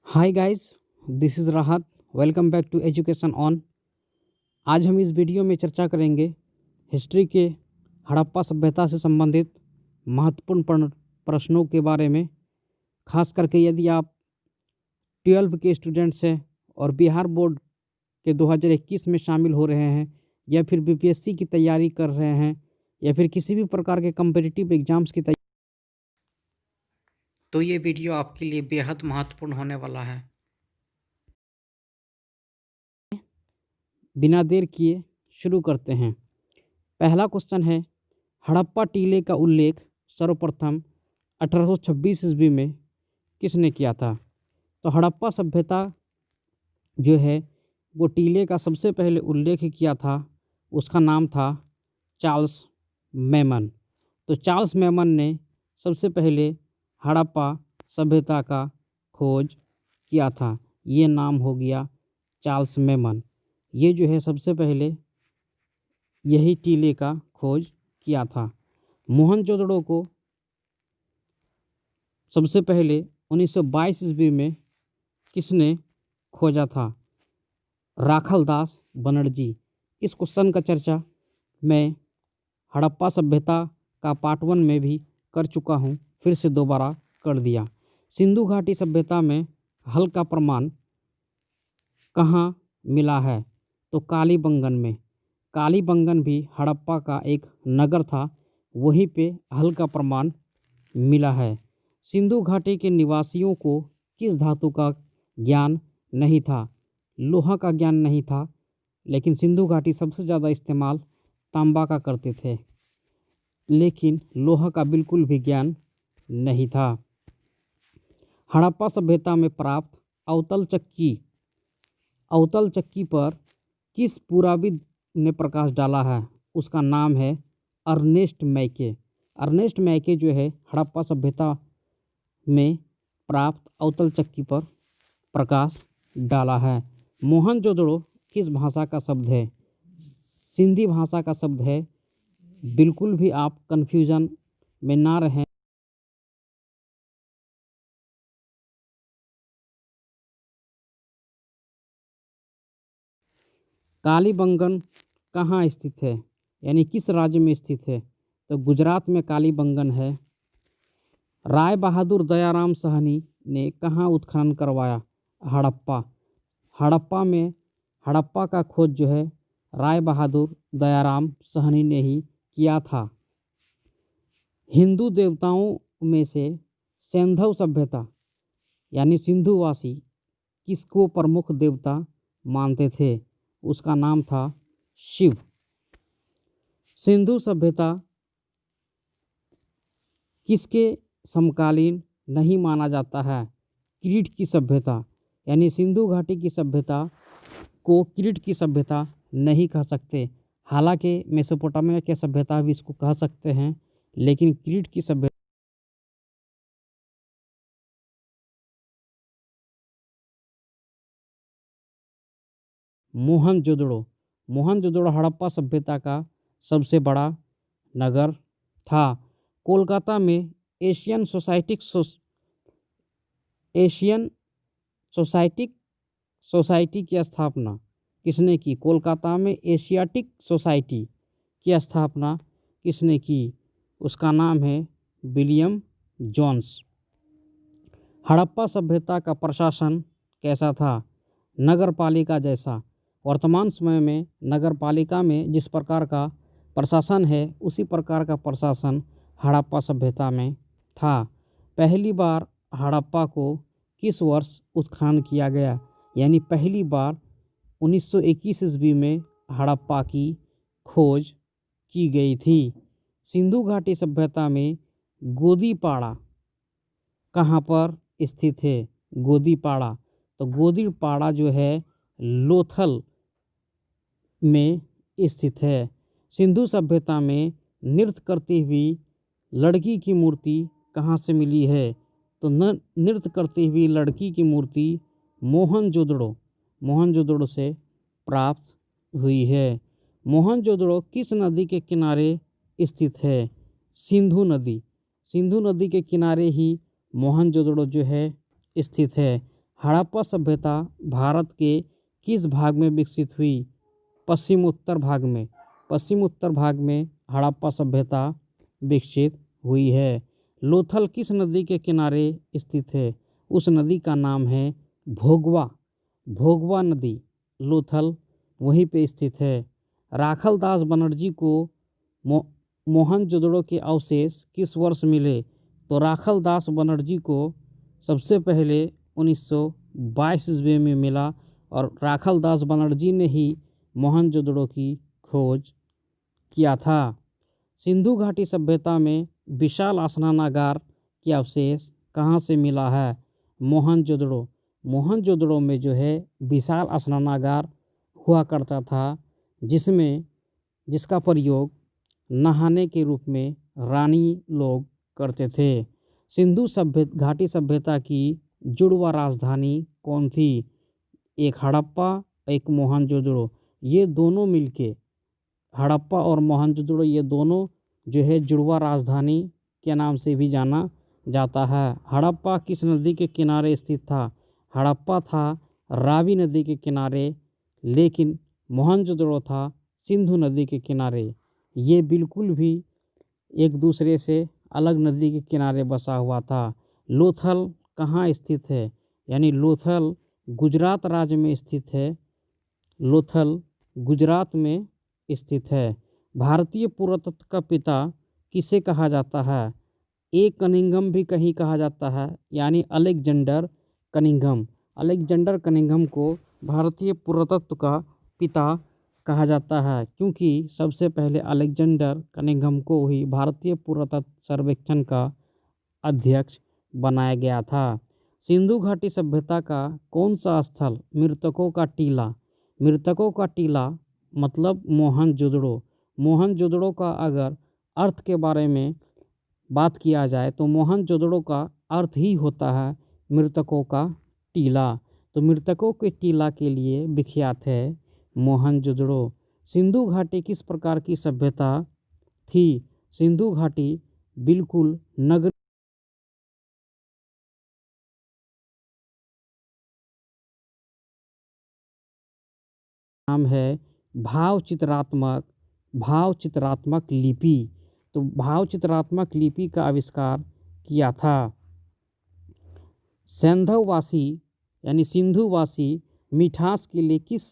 Hi guys, this is Rahat. Welcome back to education on. आज हम इस वीडियो में चर्चा करेंगे हिस्ट्री के हड़प्पा सभ्यता से संबंधित महत्वपूर्ण प्रश्नों के बारे में। खास करके यदि आप 12 के स्टूडेंट्स हैं और बिहार बोर्ड के 2021 में शामिल हो रहे हैं या फिर बीपीएससी की तैयारी कर रहे हैं या फिर किसी भी प्रकार के कम्पिटिटिव एग्जाम्स की तैयारी, तो ये वीडियो आपके लिए बेहद महत्वपूर्ण होने वाला है। बिना देर किए शुरू करते हैं। पहला क्वेश्चन है, हड़प्पा टीले का उल्लेख सर्वप्रथम 1826 ईस्वी में किसने किया था? तो हड़प्पा सभ्यता जो है वो टीले का सबसे पहले उल्लेख किया था, उसका नाम था चार्ल्स मेमन। तो चार्ल्स मेमन ने सबसे पहले हड़प्पा सभ्यता का खोज किया था। ये नाम हो गया चार्ल्स मेमन। ये जो है सबसे पहले यही टीले का खोज किया था। मोहनजोदड़ो को सबसे पहले 1922 ईस्वी में किसने खोजा था? राखलदास बनर्जी। इस क्वेश्चन का चर्चा मैं हड़प्पा सभ्यता का पार्ट 1 में भी कर चुका हूँ, फिर से दोबारा कर दिया। सिंधु घाटी सभ्यता में हल का प्रमाण कहाँ मिला है? तो कालीबंगन में। कालीबंगन भी हड़प्पा का एक नगर था, वहीं पे हल का प्रमाण मिला है। सिंधु घाटी के निवासियों को किस धातु का ज्ञान नहीं था? लोहा का ज्ञान नहीं था, लेकिन सिंधु घाटी सबसे ज़्यादा इस्तेमाल तांबा का करते थे, लेकिन लोहा का बिल्कुल भी ज्ञान नहीं था। हड़प्पा सभ्यता में प्राप्त अवतल चक्की पर किस पुराविद ने प्रकाश डाला है? उसका नाम है अर्नेस्ट मैके। अर्नेस्ट मैके जो है हड़प्पा सभ्यता में प्राप्त अवतल चक्की पर प्रकाश डाला है। मोहनजोदड़ो किस भाषा का शब्द है? सिंधी भाषा का शब्द है। बिल्कुल भी आप कन्फ्यूजन में ना रहें। कालीबंगन कहाँ स्थित है, यानी किस राज्य में स्थित है? तो गुजरात में कालीबंगन है। राय बहादुर दयाराम साहनी ने कहाँ उत्खनन करवाया? हड़प्पा। हड़प्पा का खोज जो है राय बहादुर दयाराम साहनी ने ही किया था। हिंदू देवताओं में से सैंधव सभ्यता यानी सिंधुवासी किसको प्रमुख देवता मानते थे? उसका नाम था शिव। सिंधु सभ्यता किसके समकालीन नहीं माना जाता है? क्रीट की सभ्यता, यानी सिंधु घाटी की सभ्यता को क्रीट की सभ्यता नहीं कह सकते। हालांकि मेसोपोटामिया की सभ्यता भी इसको कह सकते हैं, लेकिन क्रीट की सभ्यता मोहनजोदड़ो हड़प्पा सभ्यता का सबसे बड़ा नगर था। कोलकाता में एशियन सोसाइटी की स्थापना किसने की? कोलकाता में एशियाटिक सोसाइटी की स्थापना किसने की? उसका नाम है विलियम जोन्स। हड़प्पा सभ्यता का प्रशासन कैसा था? नगरपालिका जैसा। वर्तमान समय में नगरपालिका में जिस प्रकार का प्रशासन है, उसी प्रकार का प्रशासन हड़प्पा सभ्यता में था। पहली बार हड़प्पा को किस वर्ष उत्खनन किया गया? यानी पहली बार 1921 ईस्वी में हड़प्पा की खोज की गई थी। सिंधु घाटी सभ्यता में गोदीपाड़ा कहाँ पर स्थित है? गोदीपाड़ा। तो गोदीपाड़ा जो है लोथल में स्थित है। सिंधु सभ्यता में नृत्य करती हुई लड़की की मूर्ति कहाँ से मिली है? तो नृत्य करती हुई लड़की की मूर्ति मोहनजोदड़ो से प्राप्त हुई है। मोहनजोदड़ो किस नदी के किनारे स्थित है? सिंधु नदी। सिंधु नदी के किनारे ही मोहनजोदड़ो जो है स्थित है। हड़प्पा सभ्यता भारत के किस भाग में विकसित हुई? पश्चिम उत्तर भाग में। पश्चिम उत्तर भाग में हड़प्पा सभ्यता विकसित हुई है। लोथल किस नदी के किनारे स्थित है? उस नदी का नाम है भोगवा। भोगवा नदी लोथल वहीं पे स्थित है। राखल दास बनर्जी को मोहनजोदड़ो के अवशेष किस वर्ष मिले? तो राखल दास बनर्जी को सबसे पहले 1922 ईस्वी में मिला और राखल दास बनर्जी ने ही मोहनजोदड़ो की खोज किया था। सिंधु घाटी सभ्यता में विशाल स्नानागार के अवशेष कहाँ से मिला है? मोहनजोदड़ो। मोहनजोदड़ो में जो है विशाल स्नानागार हुआ करता था, जिसका प्रयोग नहाने के रूप में रानी लोग करते थे। सिंधु घाटी सभ्यता की जुड़वा राजधानी कौन थी? एक हड़प्पा, एक मोहनजोदड़ो। ये दोनों मिलके हड़प्पा और मोहनजोदड़ो ये दोनों जो है जुड़वा राजधानी के नाम से भी जाना जाता है। हड़प्पा किस नदी के किनारे स्थित था? हड़प्पा था रावी नदी के किनारे, लेकिन मोहनजोदड़ो था सिंधु नदी के किनारे। ये बिल्कुल भी एक दूसरे से अलग नदी के किनारे बसा हुआ था। लोथल कहाँ स्थित है? यानी लोथल गुजरात राज्य में स्थित है। लोथल गुजरात में स्थित है। भारतीय पुरातत्व का पिता किसे कहा जाता है? ए कनिंघम भी कहीं कहा जाता है, यानी अलेक्जेंडर कनिंघम। अलेक्जेंडर कनिंघम को भारतीय पुरातत्व का पिता कहा जाता है, क्योंकि सबसे पहले अलेक्जेंडर कनिंघम को ही भारतीय पुरातत्व सर्वेक्षण का अध्यक्ष बनाया गया था। सिंधु घाटी सभ्यता का कौन सा स्थल मृतकों का टीला? मृतकों का टीला मतलब मोहनजोदड़ो। मोहनजोदड़ो का अगर अर्थ के बारे में बात किया जाए तो मोहनजोदड़ो का अर्थ ही होता है मृतकों का टीला। तो मृतकों के टीला के लिए विख्यात है मोहनजोदड़ो। सिंधु घाटी किस प्रकार की सभ्यता थी? सिंधु घाटी बिल्कुल नगर नाम है भाव चित्रात्मक लिपि। तो भाव चित्रात्मक लिपि का आविष्कार किया था। सैंधववासी यानी सिंधुवासी मिठास के लिए किस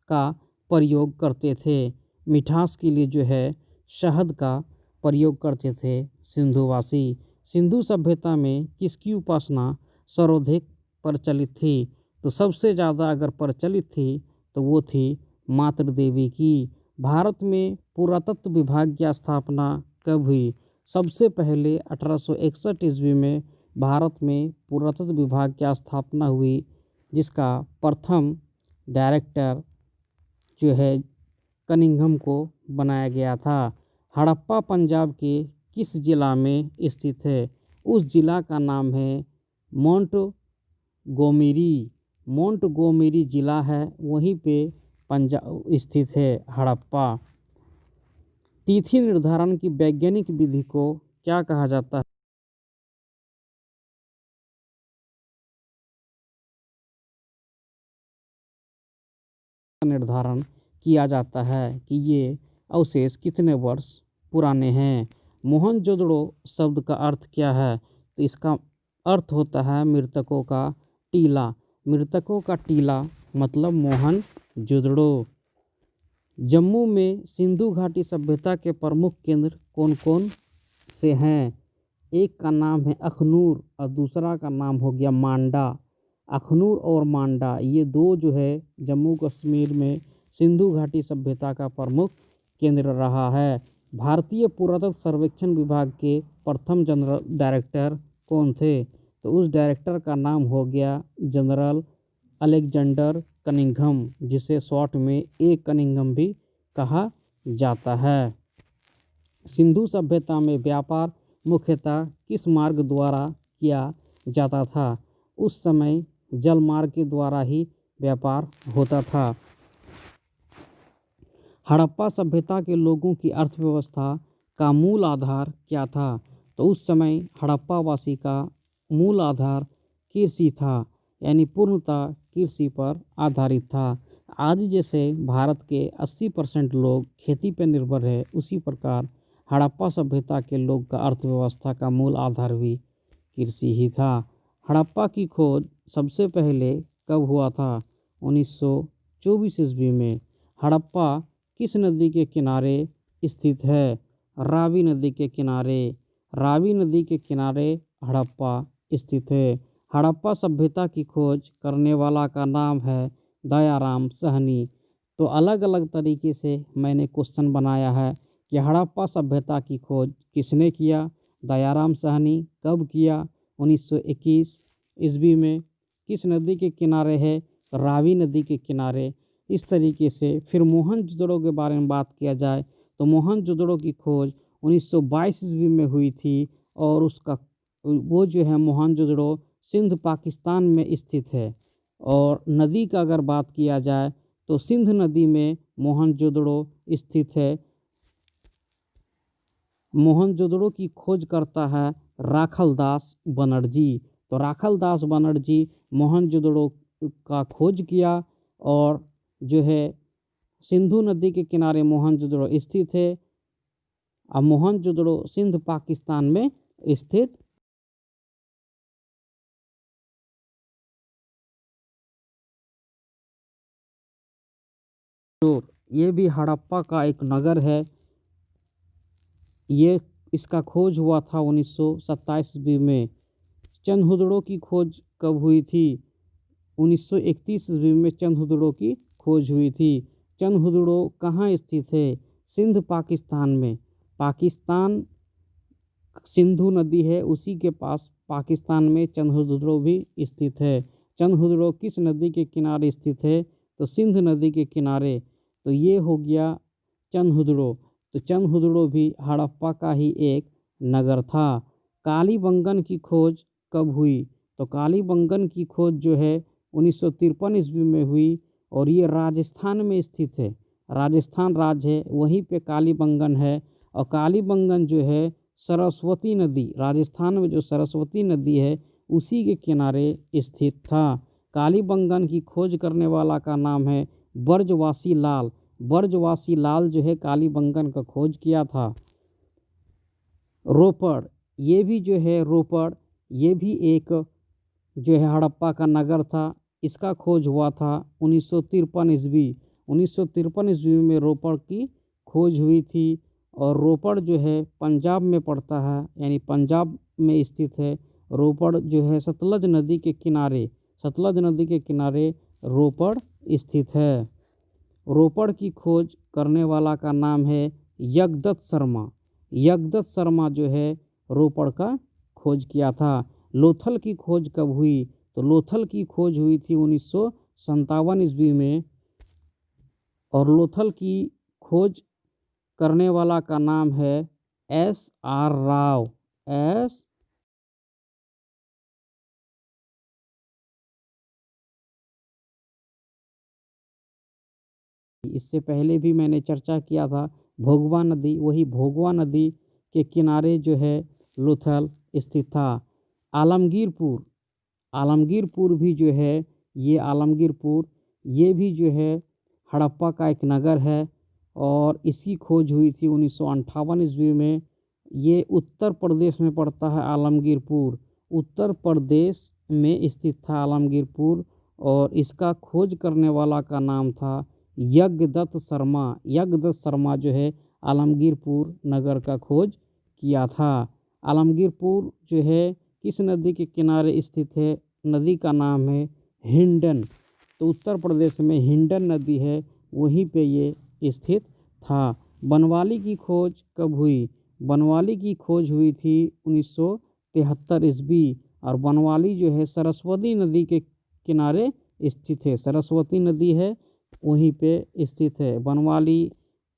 का प्रयोग करते थे? मिठास के लिए जो है शहद का प्रयोग करते थे सिंधुवासी। सिंधु सभ्यता में किसकी उपासना सर्वाधिक प्रचलित थी? तो सबसे ज़्यादा अगर प्रचलित थी तो वो थी मातृ देवी की। भारत में पुरातत्व विभाग की स्थापना कब हुई? सबसे पहले 1861 ईस्वी में भारत में पुरातत्व विभाग की स्थापना हुई, जिसका प्रथम डायरेक्टर जो है कनिंघम को बनाया गया था। हड़प्पा पंजाब के किस जिला में स्थित है? उस जिला का नाम है मोंटगोमरी। मोंटगोमरी जिला है, वहीं पे पंजाब स्थित है हड़प्पा। तिथि निर्धारण की वैज्ञानिक विधि को क्या कहा जाता है? निर्धारण किया जाता है कि ये अवशेष कितने वर्ष पुराने हैं। मोहनजोदड़ो शब्द का अर्थ क्या है? तो इसका अर्थ होता है मृतकों का टीला। मृतकों का टीला मतलब मोहनजोदड़ो। जम्मू में सिंधु घाटी सभ्यता के प्रमुख केंद्र कौन कौन से हैं? एक का नाम है अखनूर और दूसरा का नाम हो गया मांडा। अखनूर और मांडा ये दो जो है जम्मू कश्मीर में सिंधु घाटी सभ्यता का प्रमुख केंद्र रहा है। भारतीय पुरातत्व सर्वेक्षण विभाग के प्रथम जनरल डायरेक्टर कौन थे? तो उस डायरेक्टर का नाम हो गया जनरल अलेक्जेंडर कनिंघम, जिसे शॉर्ट में ए कनिंघम भी कहा जाता है। सिंधु सभ्यता में व्यापार मुख्यतः किस मार्ग द्वारा किया जाता था? उस समय जल मार्ग के द्वारा ही व्यापार होता था। हड़प्पा सभ्यता के लोगों की अर्थव्यवस्था का मूल आधार क्या था? तो उस समय हड़प्पा वासी का मूल आधार कृषि था। यानी पूर्णतः कृषि पर आधारित था। आज जैसे भारत के 80% लोग खेती पर निर्भर है, उसी प्रकार हड़प्पा सभ्यता के लोग का अर्थव्यवस्था का मूल आधार भी कृषि ही था। हड़प्पा की खोज सबसे पहले कब हुआ था? 1924 ईस्वी में। हड़प्पा किस नदी के किनारे स्थित है? रावी नदी के किनारे। रावी नदी के किनारे हड़प्पा स्थित है। हड़प्पा सभ्यता की खोज करने वाला का नाम है दयाराम साहनी। तो अलग अलग तरीके से मैंने क्वेश्चन बनाया है कि हड़प्पा सभ्यता की खोज किसने किया? दयाराम साहनी। कब किया? 1921 ईस्वी में। किस नदी के किनारे है? रावी नदी के किनारे। इस तरीके से फिर मोहनजोदड़ो के बारे में बात किया जाए तो मोहनजोदड़ो की खोज 1922 ईस्वी में हुई थी और उसका वो जो है मोहनजोदड़ो सिंध पाकिस्तान में स्थित है। और नदी का अगर बात किया जाए तो सिंध नदी में मोहनजोदड़ो स्थित है। मोहनजोदड़ो की खोज करता है राखलदास बनर्जी। तो राखलदास बनर्जी मोहनजोदड़ो का खोज किया और जो है सिंधु नदी के किनारे मोहनजोदड़ो स्थित है। अब मोहनजोदड़ो सिंध पाकिस्तान में स्थित। तो ये भी हड़प्पा का एक नगर है। ये इसका खोज हुआ था 1927 ईस्वी में। चंदहुदड़ो की खोज कब हुई थी? 1931 ईस्वी में चंदहुदड़ो की खोज हुई थी। चंदहुदड़ो कहाँ स्थित है? सिंध पाकिस्तान में। पाकिस्तान सिंधु नदी है, उसी के पास पाकिस्तान में चंदहुदड़ो भी स्थित है। चंदहुदड़ो किस नदी के किनारे स्थित है? तो सिंध नदी के किनारे। तो ये हो गया चंदहुदड़ो। तो चंदहुदड़ो भी हड़प्पा का ही एक नगर था। कालीबंगन की खोज कब हुई? तो कालीबंगन की खोज जो है 1953 ईस्वी में हुई और ये राजस्थान में स्थित है। राजस्थान राज्य है, वहीं पे कालीबंगन है। और कालीबंगन जो है सरस्वती नदी, राजस्थान में जो सरस्वती नदी है उसी के किनारे स्थित था। कालीबंगन की खोज करने वाला का नाम है बर्जवासी लाल। बर्जवासी लाल जो है कालीबंगन का खोज किया था। रोपड़, ये भी जो है रोपड़, ये भी एक जो है हड़प्पा का नगर था। इसका खोज हुआ था 1953 ईस्वी। 1953 ईस्वी में रोपड़ की खोज हुई थी। और रोपड़ जो है पंजाब में पड़ता है, यानी पंजाब में स्थित है। रोपड़ जो है सतलज नदी के किनारे, सतलज नदी के किनारे रोपड़ स्थित है। रोपड़ की खोज करने वाला का नाम है यज्ञदत्त शर्मा। यज्ञदत्त शर्मा जो है रोपड़ का खोज किया था। लोथल की खोज कब हुई? तो लोथल की खोज हुई थी 1957 ईस्वी में। और लोथल की खोज करने वाला का नाम है S.R. राव। एस इससे पहले भी मैंने चर्चा किया था भोगवा नदी, वही भोगवा नदी के किनारे जो है लोथल स्थित था। आलमगीरपुर, आलमगीरपुर भी जो है ये आलमगीरपुर, ये भी जो है हड़प्पा का एक नगर है और इसकी खोज हुई थी 1958 ईस्वी में। ये उत्तर प्रदेश में पड़ता है आलमगीरपुर। उत्तर प्रदेश में स्थित था आलमगीरपुर और इसका खोज करने वाला का नाम था यज्ञदत्त शर्मा। यज्ञदत्त शर्मा जो है आलमगीरपुर नगर का खोज किया था। आलमगीरपुर जो है किस नदी के किनारे स्थित है? नदी का नाम है हिंडन। तो उत्तर प्रदेश में हिंडन नदी है, वहीं पे ये स्थित था। बनवाली की खोज कब हुई? बनवाली की खोज हुई थी 1973 ईस्वी। और बनवाली जो है सरस्वती नदी के किनारे स्थित है। सरस्वती नदी है, वहीं पे स्थित है। बनवाली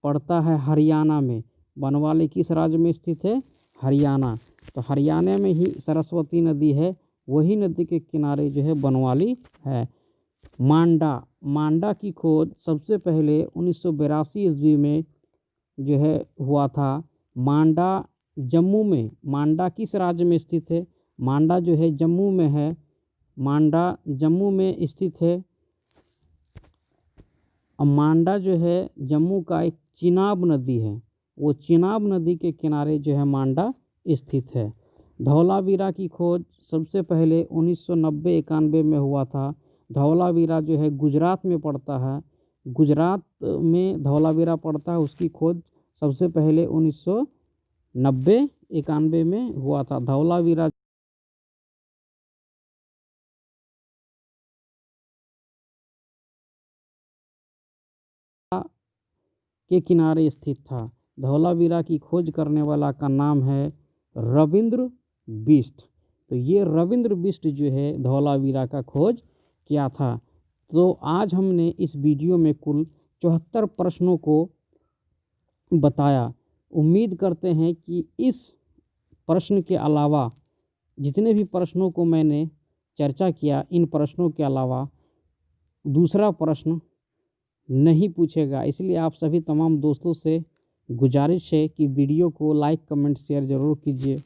पड़ता है हरियाणा में। बनवाली किस राज्य में स्थित है? हरियाणा। तो हरियाणा में ही सरस्वती नदी है, वही नदी के किनारे जो है बनवाली है। मांडा, मांडा की खोज सबसे पहले 1982 ईस्वी में जो है हुआ था। मांडा जम्मू में, मांडा किस राज्य में स्थित है? मांडा जो है जम्मू में है। मांडा जम्मू में स्थित है। अब मांडा जो है जम्मू का एक चिनाब नदी है, वो चिनाब नदी के किनारे जो है मांडा स्थित है। धौलावीरा की खोज सबसे पहले 1990-91 में हुआ था। धौलावीरा जो है गुजरात में पड़ता है, गुजरात में धौलावीरा पड़ता है। उसकी खोज सबसे पहले 1990-91 में हुआ था। धौलावीरा के किनारे स्थित था। धौलावीरा की खोज करने वाला का नाम है रविंद्र बिष्ट। तो ये रविंद्र बिष्ट जो है धौलावीरा का खोज किया था। तो आज हमने इस वीडियो में कुल 74 प्रश्नों को बताया। उम्मीद करते हैं कि इस प्रश्न के अलावा जितने भी प्रश्नों को मैंने चर्चा किया, इन प्रश्नों के अलावा दूसरा प्रश्न नहीं पूछेगा। इसलिए आप सभी तमाम दोस्तों से गुजारिश है कि वीडियो को लाइक कमेंट शेयर ज़रूर कीजिए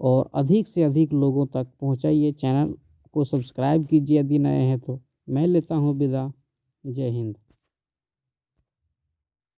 और अधिक से अधिक लोगों तक पहुंचाइए। चैनल को सब्सक्राइब कीजिए यदि नए हैं तो। मैं लेता हूं विदा। जय हिंद।